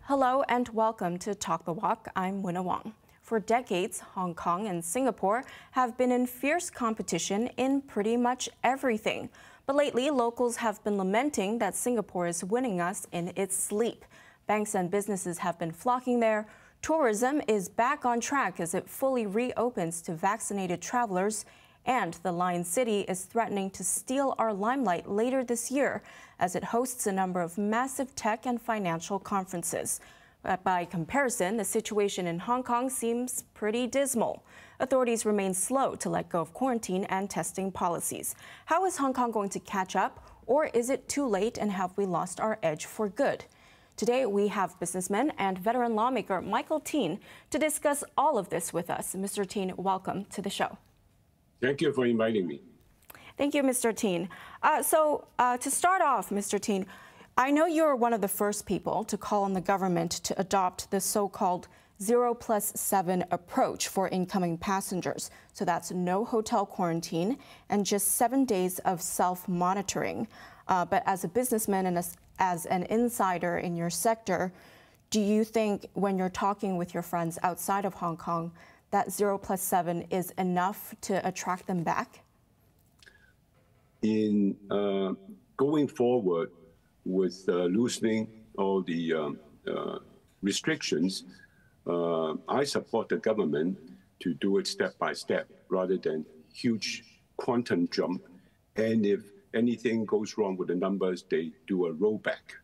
Hello and welcome to Talk the Walk. I'm Winna Wong. For decades, Hong Kong and Singapore have been in fierce competition in pretty much everything. But lately, locals have been lamenting that Singapore is winning us in its sleep. Banks and businesses have been flocking there. Tourism is back on track as it fully reopens to vaccinated travelers. And the Lion City is threatening to steal our limelight later this year as it hosts a number of massive tech and financial conferences. By comparison, the situation in Hong Kong seems pretty dismal. Authorities remain slow to let go of quarantine and testing policies. How is Hong Kong going to catch up, or is it too late and have we lost our edge for good? Today, we have businessman and veteran lawmaker Michael Tien to discuss all of this with us. Mr. Tien, welcome to the show. Thank you for inviting me. Thank you, Mr. Tien. To start off, Mr. Tien, I know you're one of the first people to call on the government to adopt the so-called 0+7 approach for incoming passengers. So that's no hotel quarantine and just 7 days of self-monitoring. But as a businessman and as an insider in your sector, do you think when you're talking with your friends outside of Hong Kong that 0+7 is enough to attract them back? In going forward with loosening all the restrictions, I support the government to do it step by step rather than huge quantum jump. And if anything goes wrong with the numbers, they do a rollback.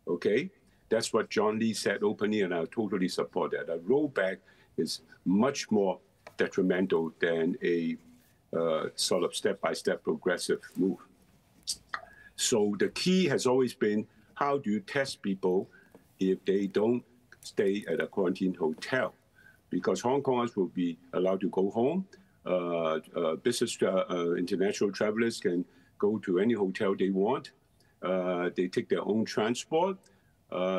Okay? That's what John Lee said openly, and I totally support that. A rollback is much more detrimental than a sort of step-by-step progressive move. So the key has always been, how do you test people if they don't stay at a quarantine hotel? Because Hong Kongers will be allowed to go home. International travelers can go to any hotel they want. They take their own transport.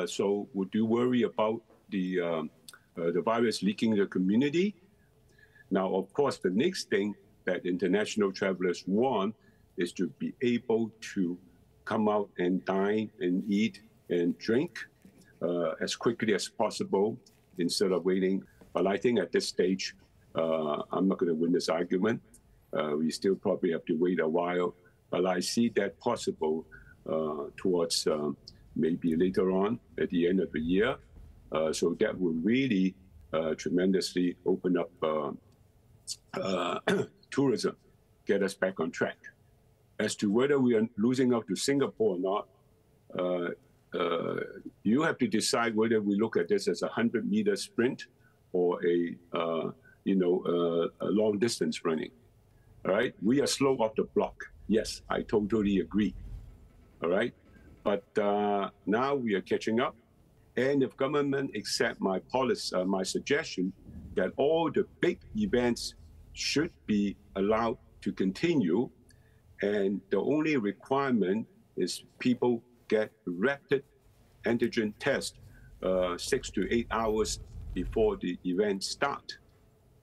So would you worry about the virus leaking the community? Now, of course, the next thing that international travelers want is to be able to come out and dine and eat and drink as quickly as possible instead of waiting. But I think at this stage, I'm not going to win this argument. We still probably have to wait a while. But I see that possible towards maybe later on at the end of the year. So that will really tremendously open up tourism, get us back on track. As to whether we are losing out to Singapore or not, you have to decide whether we look at this as a 100-meter sprint or a long distance running. All right, we are slow off the block. Yes, I totally agree. All right, but now we are catching up. And if government accept my policy, my suggestion that all the big events should be allowed to continue, and the only requirement is people get rapid antigen test 6 to 8 hours before the event start,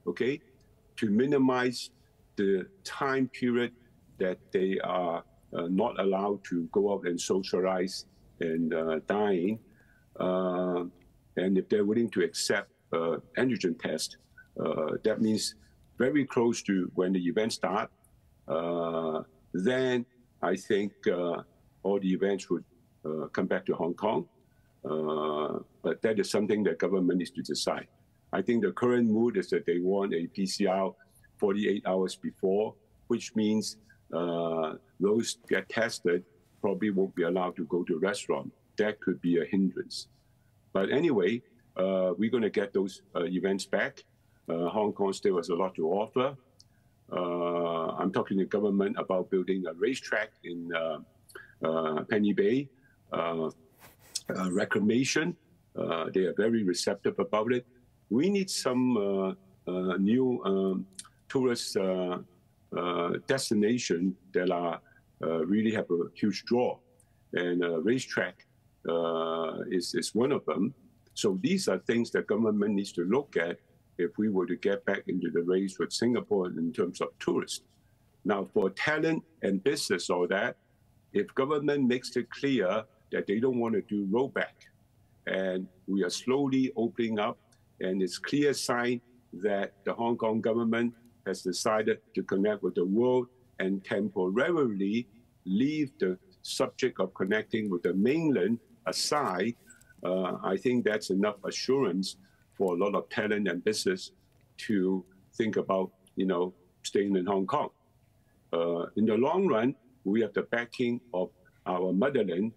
okay, to minimize the time period that they are not allowed to go out and socialize and dine. And if they're willing to accept antigen test, that means very close to when the event start, then I think all the events would come back to Hong Kong. But that is something that government needs to decide. I think the current mood is that they want a PCR 48 hours before, which means those get tested probably won't be allowed to go to a restaurant. That could be a hindrance. But anyway, we're going to get those events back. Hong Kong still has a lot to offer. I'm talking to government about building a racetrack in Penny Bay, reclamation. They are very receptive about it. We need some new tourist destination that are really have a huge draw, and racetrack is one of them. So these are things that government needs to look at if we were to get back into the race with Singapore in terms of tourists. Now, for talent and business, all that, if government makes it clear that they don't want to do rollback and we are slowly opening up, and it's clear sign that the Hong Kong government has decided to connect with the world and temporarily leave the subject of connecting with the mainland aside. I think that's enough assurance for a lot of talent and business to think about, staying in Hong Kong. In the long run, we have the backing of our motherland,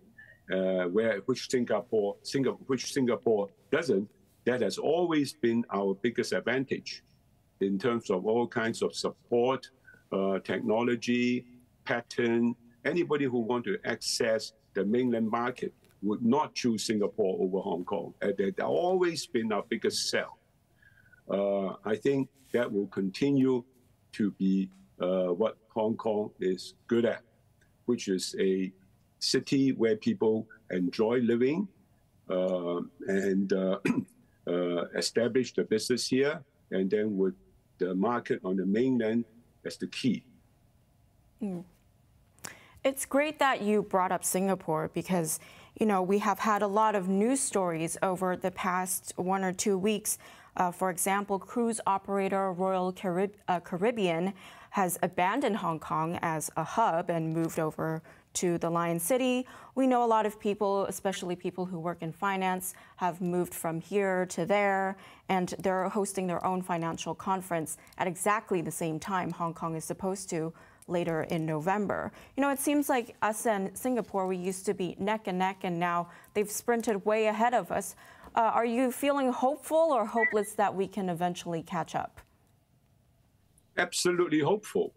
which Singapore doesn't. That has always been our biggest advantage in terms of all kinds of support, technology, patent. Anybody who want to access the mainland market would not choose Singapore over Hong Kong. That's always been our biggest sell. I think that will continue to be what Hong Kong is good at, which is a city where people enjoy living and establish the business here, and then with the market on the mainland as the key. It's great that you brought up Singapore because, we have had a lot of news stories over the past 1 or 2 weeks. For example, cruise operator Royal Caribbean has abandoned Hong Kong as a hub and moved over to the Lion City. We know a lot of people, especially people who work in finance, have moved from here to there, and they're hosting their own financial conference at exactly the same time Hong Kong is supposed to later in November. It seems like us and Singapore, we used to be neck and neck, and now they've sprinted way ahead of us. Are you feeling hopeful or hopeless that we can eventually catch up? Absolutely hopeful.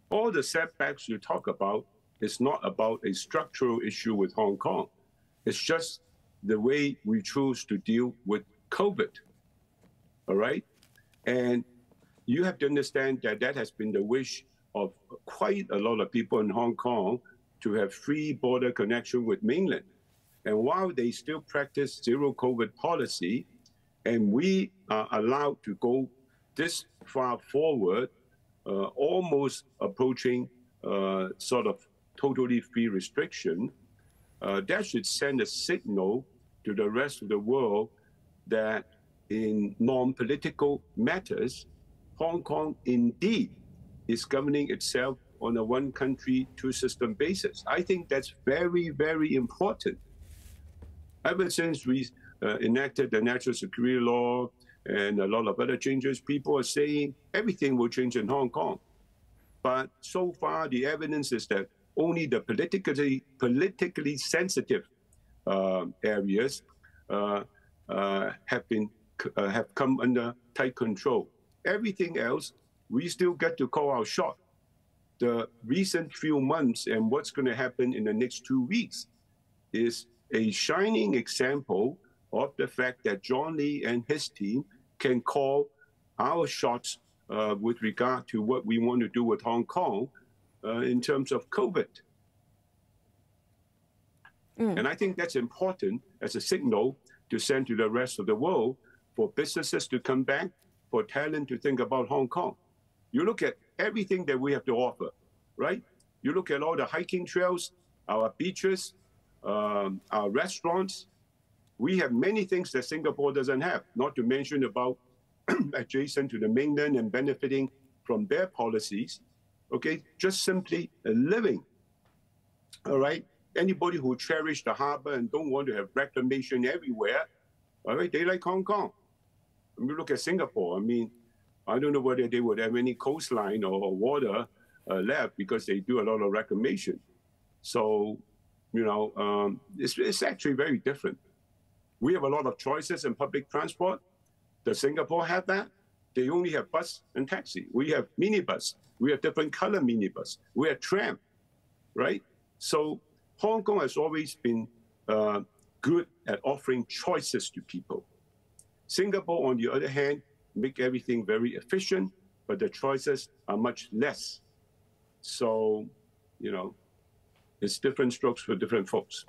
All the setbacks you talk about is not about a structural issue with Hong Kong. It's just the way we choose to deal with COVID, all right? And you have to understand that that has been the wish of quite a lot of people in Hong Kong to have free border connection with mainland. And while they still practice zero COVID policy, and we are allowed to go this far forward, almost approaching sort of totally free restriction, that should send a signal to the rest of the world that in non-political matters, Hong Kong indeed is governing itself on a one country, two system basis. I think that's very, very important. Ever since we enacted the national security law and a lot of other changes, people are saying everything will change in Hong Kong. But so far, the evidence is that only the politically sensitive areas have come under tight control. Everything else, we still get to call our shot. The recent few months and what's going to happen in the next 2 weeks is a shining example of the fact that John Lee and his team can call our shots with regard to what we want to do with Hong Kong in terms of COVID. And I think that's important as a signal to send to the rest of the world for businesses to come back, for talent to think about Hong Kong. You look at everything that we have to offer, right? You look at all the hiking trails, our beaches, our restaurants. We have many things that Singapore doesn't have, not to mention about adjacent to the mainland and benefiting from their policies, okay? Just simply living, all right? Anybody who cherish the harbor and don't want to have reclamation everywhere, all right, they like Hong Kong. When we look at Singapore, I mean, I don't know whether they would have any coastline or water left because they do a lot of reclamation. So, it's actually very different. We have a lot of choices in public transport. Does Singapore have that? They only have bus and taxi. We have minibus. We have different color minibus. We have tram, right? So Hong Kong has always been good at offering choices to people. Singapore, on the other hand, make everything very efficient, but the choices are much less. So, it's different strokes for different folks.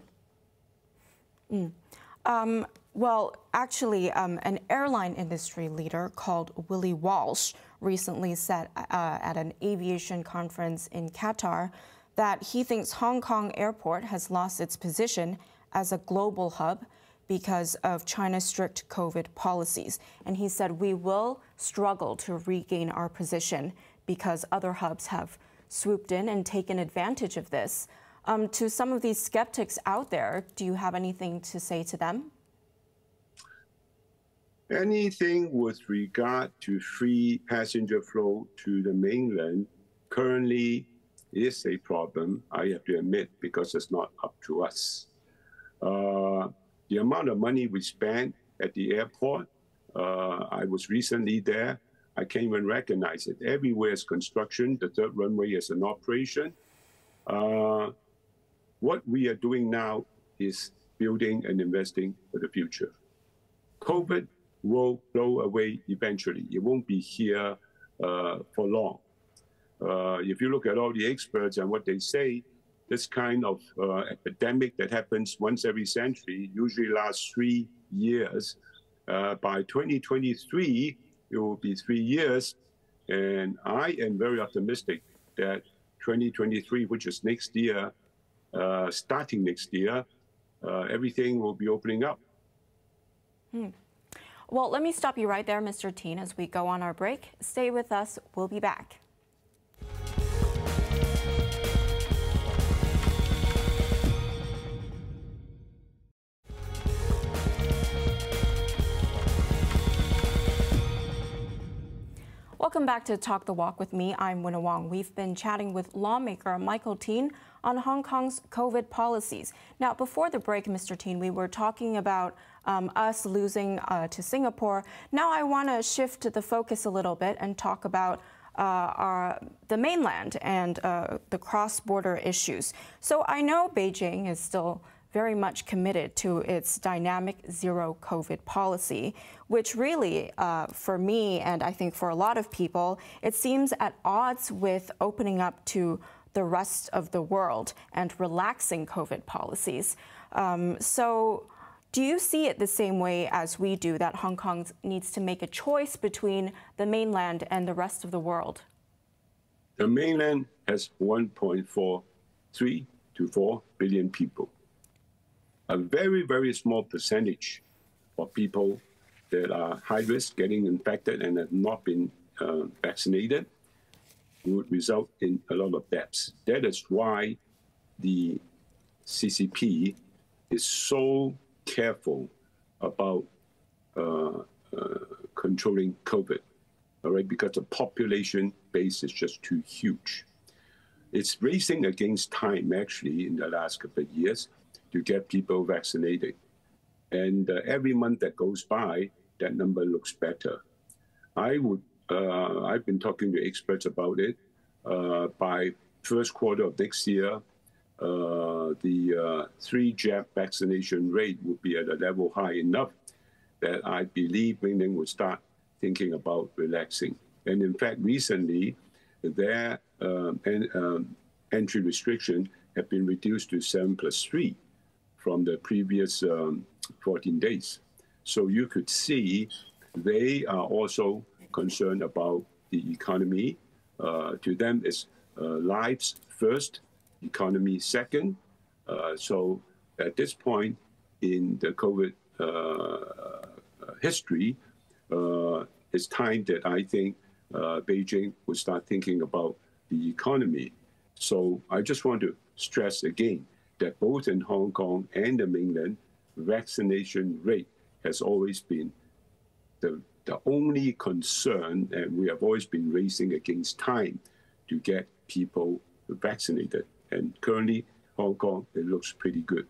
Well, actually, an airline industry leader called Willie Walsh recently said at an aviation conference in Qatar that he thinks Hong Kong Airport has lost its position as a global hub because of China's strict COVID policies. And he said we will struggle to regain our position because other hubs have swooped in and taken advantage of this. To some of these skeptics out there, do you have anything to say to them? Anything with regard to free passenger flow to the mainland currently is a problem, I have to admit, because it's not up to us. The amount of money we spend at the airport, I was recently there, I can't even recognize it. Everywhere is construction, the third runway is in operation. What we are doing now is building and investing for the future. COVID will blow away eventually. It won't be here for long. If you look at all the experts and what they say, this kind of epidemic that happens once every century usually lasts 3 years. By 2023, it will be 3 years. And I am very optimistic that 2023, which is next year, starting next year, everything will be opening up. Well, let me stop you right there, Mr. Tien, as we go on our break. Stay with us. We'll be back. Welcome back to Talk the Walk with me. I'm Winna Wong. We've been chatting with lawmaker Michael Tien on Hong Kong's COVID policies. Now, before the break, Mr. Tien, we were talking about us losing to Singapore. Now I want to shift the focus a little bit and talk about the mainland and the cross-border issues. So I know Beijing is still very much committed to its dynamic zero COVID policy, which really, for me and I think for a lot of people, it seems at odds with opening up to the rest of the world and relaxing COVID policies. So do you see it the same way as we do, that Hong Kong needs to make a choice between the mainland and the rest of the world? The mainland has 1.43 to 4 billion people. A very, very small percentage of people that are high risk, getting infected and have not been vaccinated would result in a lot of deaths. That is why the CCP is so careful about controlling COVID, all right, because the population base is just too huge. It's racing against time, actually, in the last couple of years to get people vaccinated. And every month that goes by, that number looks better. I've been talking to experts about it. By first quarter of next year, the 3-jab vaccination rate would be at a level high enough that I believe Beijing will start thinking about relaxing. And in fact, recently, their entry restriction have been reduced to 7+3 from the previous 14 days. So you could see they are also concerned about the economy. To them, it's lives first, economy second. So at this point in the COVID history, it's time that I think Beijing will start thinking about the economy. So I just want to stress again that both in Hong Kong and the mainland, vaccination rate has always been the only concern, and we have always been racing against time to get people vaccinated. And currently, Hong Kong, it looks pretty good.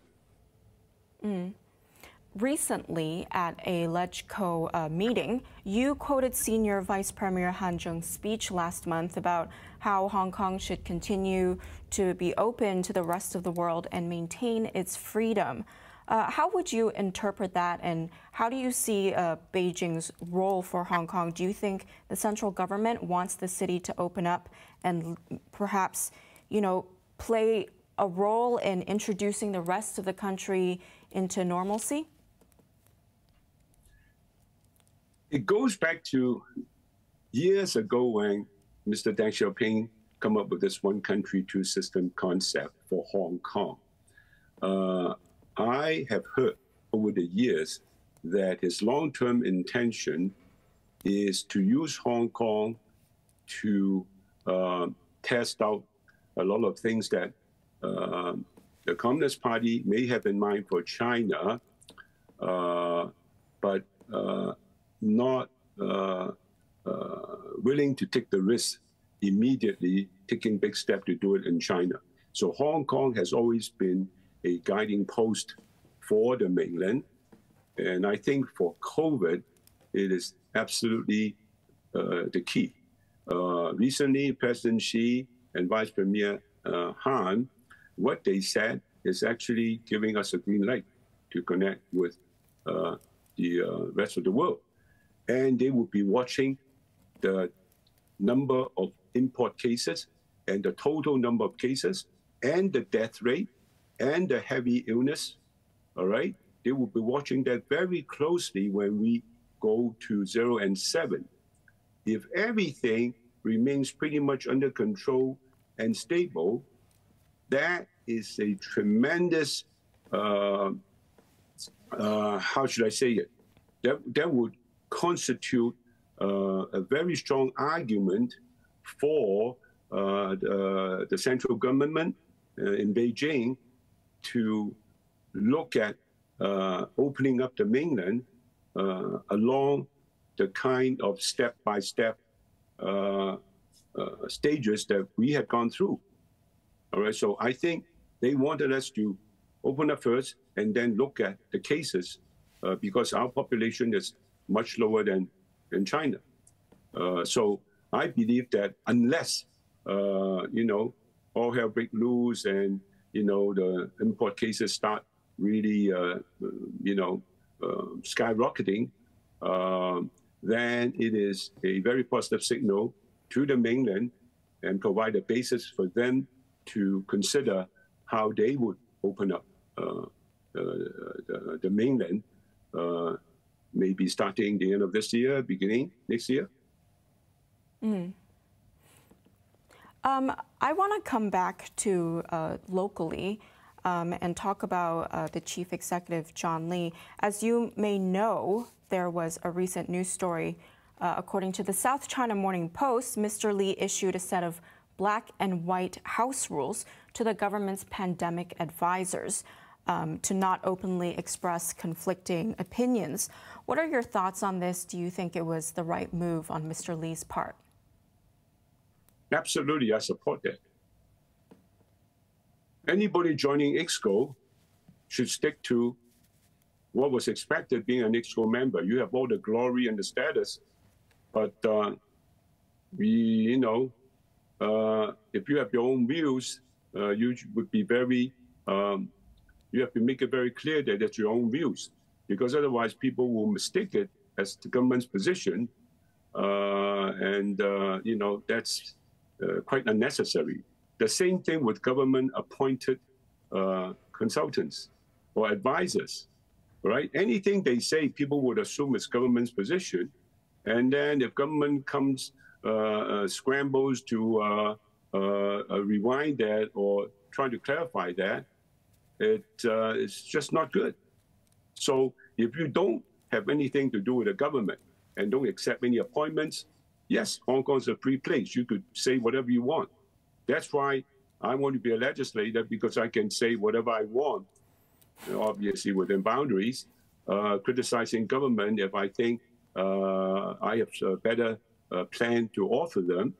Recently, at a LegCo meeting, you quoted Senior Vice Premier Han Zheng's speech last month about how Hong Kong should continue to be open to the rest of the world and maintain its freedom. How would you interpret that, and how do you see Beijing's role for Hong Kong? Do you think the central government wants the city to open up and perhaps, play a role in introducing the rest of the country into normalcy? It goes back to years ago when Mr. Deng Xiaoping came up with this one country, two system concept for Hong Kong. I have heard over the years that his long-term intention is to use Hong Kong to test out a lot of things that the Communist Party may have in mind for China, but not willing to take the risk immediately, taking big steps to do it in China. So Hong Kong has always been a guiding post for the mainland. And I think for COVID, it is absolutely the key. Recently, President Xi and Vice Premier Han, what they said is actually giving us a green light to connect with the rest of the world. And they will be watching the number of import cases and the total number of cases and the death rate and the heavy illness, all right? They will be watching that very closely when we go to 0 and 7. If everything remains pretty much under control and stable, that is a tremendous, how should I say it? That would constitute a very strong argument for the central government in Beijing to look at opening up the mainland along the kind of step-by-step stages that we had gone through. All right, so I think they wanted us to open up first and then look at the cases because our population is much lower than China. So I believe that unless, all hell break loose and, the import cases start really, skyrocketing, then it is a very positive signal to the mainland and provide a basis for them to consider how they would open up the mainland, maybe starting the end of this year, beginning next year. Mm. I want to come back to locally and talk about the Chief Executive, John Lee. As you may know, there was a recent news story. According to the South China Morning Post, Mr. Lee issued a set of black and white house rules to the government's pandemic advisors to not openly express conflicting opinions. What are your thoughts on this? Do you think it was the right move on Mr. Lee's part? Absolutely, I support that. Anybody joining IXCO should stick to what was expected being an IXCO member. You have all the glory and the status, but if you have your own views, you would be very, you have to make it very clear that it's your own views, because otherwise people will mistake it as the government's position, that's quite unnecessary. The same thing with government-appointed consultants or advisors, right? Anything they say, people would assume it's government's position, and then if government comes, scrambles to rewind that or try to clarify that, it's just not good. So if you don't have anything to do with the government and don't accept any appointments, yes, Hong Kong is a free place. You could say whatever you want. That's why I want to be a legislator, because I can say whatever I want, obviously within boundaries, criticizing government if I think I have a better plan to offer them,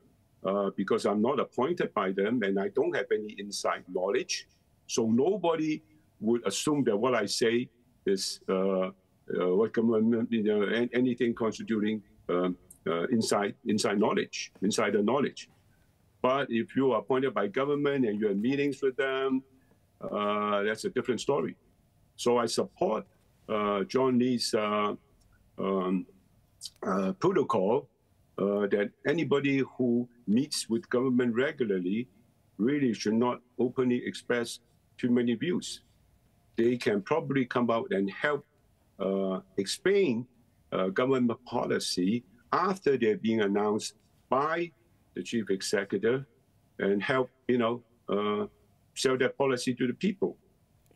because I'm not appointed by them and I don't have any inside knowledge. So nobody would assume that what I say is what government, anything constituting insider knowledge. But if you are appointed by government and you have meetings with them, that's a different story. So I support John Lee's protocol that anybody who meets with government regularly really should not openly express too many views. They can probably come out and help explain government policy after they're being announced by the chief executive and help, sell that policy to the people.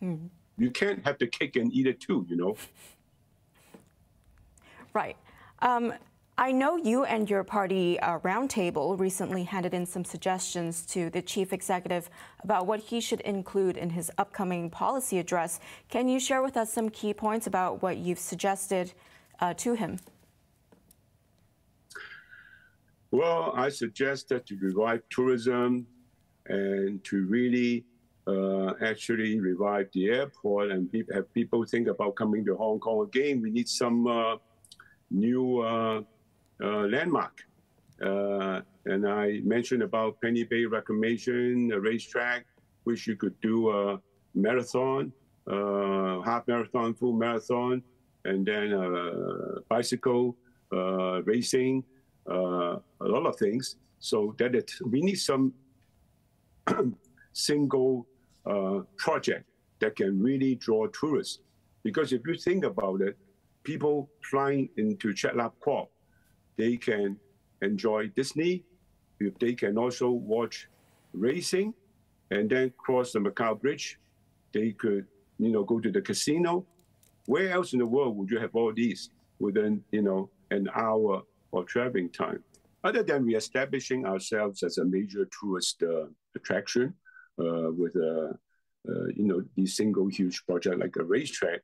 Mm. You can't have the cake and eat it too, you know. Right. I know you and your party roundtable recently handed in some suggestions to the chief executive about what he should include in his upcoming policy address. Can you share with us some key points about what you've suggested to him? Well, I suggested to revive tourism and to really actually revive the airport and have people think about coming to Hong Kong again. We need some new landmark. And I mentioned about Penny Bay Reclamation, a racetrack, which you could do a marathon, half marathon, full marathon, and then bicycle racing, a lot of things. So that we need some single project that can really draw tourists. Because if you think about it, people flying into Chet Lap Kwok, they can enjoy Disney, if they can also watch racing, and then cross the Macau Bridge. They could, go to the casino. Where else in the world would you have all these within, an hour of traveling time? Other than reestablishing ourselves as a major tourist attraction with these single huge project like a racetrack.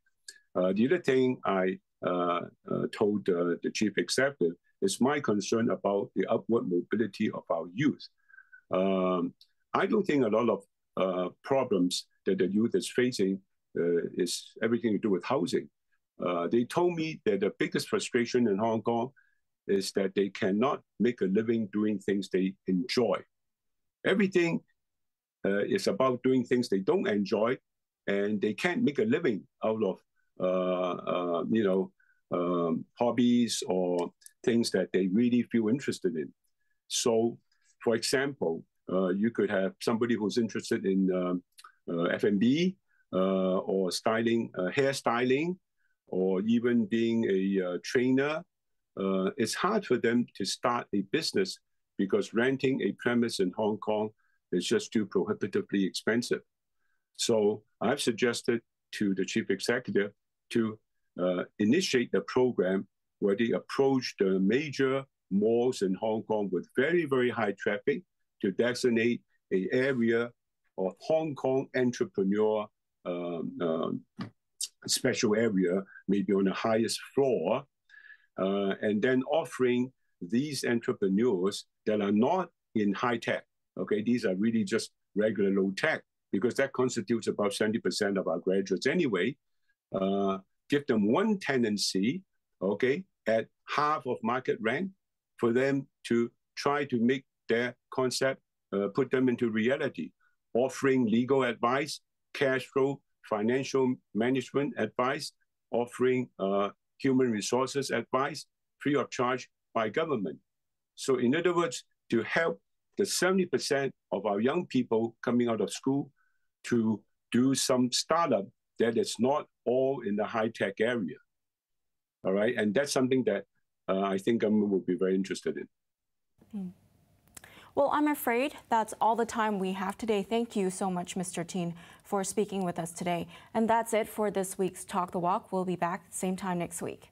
The other thing I told the chief executive is my concern about the upward mobility of our youth. I don't think a lot of problems that the youth is facing is everything to do with housing. They told me that the biggest frustration in Hong Kong is that they cannot make a living doing things they enjoy. Everything is about doing things they don't enjoy, and they can't make a living out of hobbies or things that they really feel interested in. So, for example, you could have somebody who's interested in F&B or styling, hairstyling, or even being a trainer. It's hard for them to start a business because renting a premise in Hong Kong is just too prohibitively expensive. So I've suggested to the chief executive to initiate a program where they approach the major malls in Hong Kong with very, very high traffic to designate an area of Hong Kong entrepreneur special area, maybe on the highest floor, and then offering these entrepreneurs that are not in high tech. Okay, these are really just regular low tech, because that constitutes about 70% of our graduates anyway. Give them one tenancy, okay, at half of market rent for them to try to make their concept, put them into reality, offering legal advice, cash flow, financial management advice, offering human resources advice free of charge by government. So in other words, to help the 70% of our young people coming out of school to do some startup that is not all in the high-tech area. All right, and that's something that I think government will be very interested in. Well, I'm afraid that's all the time we have today. Thank you so much, Mr. Tien, for speaking with us today. And that's it for this week's Talk the Walk. We'll be back same time next week.